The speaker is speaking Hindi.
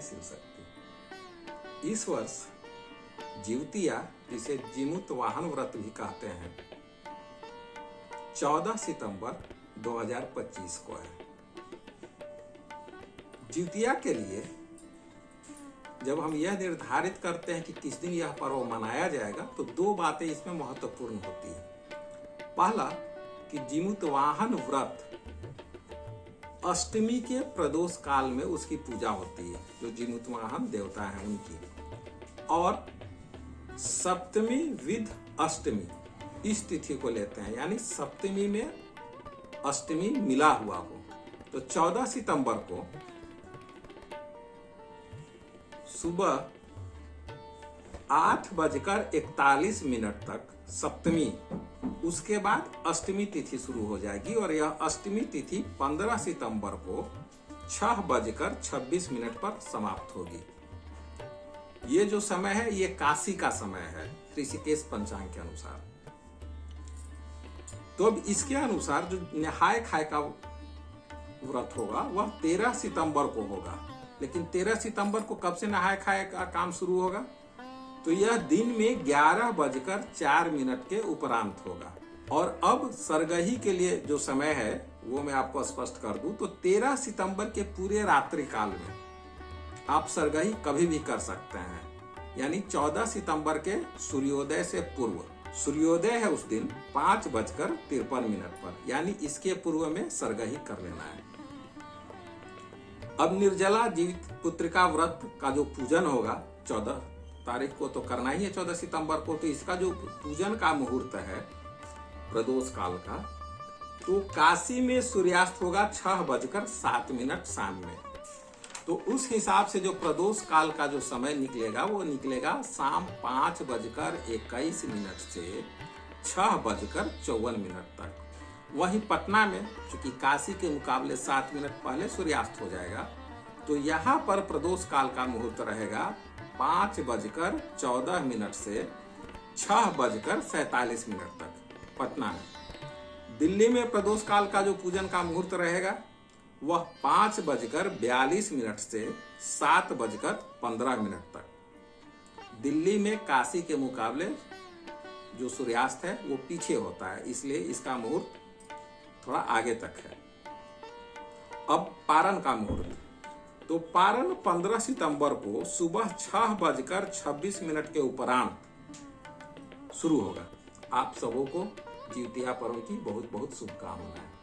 शिव शक्ति। इस वर्ष जिउतिया, जिसे जीमूत वाहन व्रत भी कहते हैं, 14 सितंबर 2025 को है। जिउतिया के लिए जब हम यह निर्धारित करते हैं कि किस दिन यह पर्व मनाया जाएगा, तो दो बातें इसमें महत्वपूर्ण होती है। पहला कि जीमूत वाहन व्रत अष्टमी के प्रदोष काल में उसकी पूजा होती है, जो जीमूत वाहन देवता हैं उनकी, और सप्तमी विद अष्टमी इस तिथि को लेते हैं, यानी सप्तमी में अष्टमी मिला हुआ हो। तो 14 सितंबर को सुबह 8:41 तक सप्तमी, उसके बाद अष्टमी तिथि शुरू हो जाएगी और यह अष्टमी तिथि 15 सितंबर को 6:26 पर समाप्त होगी। ये जो समय है ये काशी का समय है ऋषिकेश पंचांग के अनुसार। तो अब इसके अनुसार जो नहाय खाए का व्रत होगा वह 13 सितंबर को होगा। लेकिन 13 सितंबर को कब से नहाय खाए का काम शुरू होगा? तो यह दिन में 11:04 के उपरांत होगा। और अब सरगही के लिए जो समय है वो मैं आपको स्पष्ट कर दूं, तो 13 सितंबर के पूरे रात्रि काल में आप सरगही कभी भी कर सकते हैं, यानी 14 सितंबर के सूर्योदय से पूर्व। सूर्योदय है उस दिन 5:53 पर, यानी इसके पूर्व में सरगही कर लेना है। अब निर्जला जीवित पुत्रिका व्रत का जो पूजन होगा 14 तारीख को तो करना ही है, 14 सितंबर को। तो इसका जो पूजन का मुहूर्त है प्रदोष काल का, तो काशी में सूर्यास्त होगा 6:07 शाम में। तो उस हिसाब से जो प्रदोष काल का जो समय निकलेगा वो निकलेगा शाम 5:21 से 6:54 तक। वहीं पटना में चूंकि काशी के मुकाबले 7 मिनट पहले सूर्यास्त हो जाएगा, तो यहाँ पर प्रदोष काल का मुहूर्त रहेगा 5:14 से 6:47 तक पटना में। दिल्ली में प्रदोष काल का जो पूजन का मुहूर्त रहेगा वह 5:42 से 7:15 तक। दिल्ली में काशी के मुकाबले जो सूर्यास्त है वो पीछे होता है, इसलिए इसका मुहूर्त थोड़ा आगे तक है। अब पारण का मुहूर्त, तो पारण 15 सितंबर को सुबह 6:26 के उपरांत शुरू होगा। आप सबों को जिउतिया पर्व की बहुत बहुत शुभकामनाएं।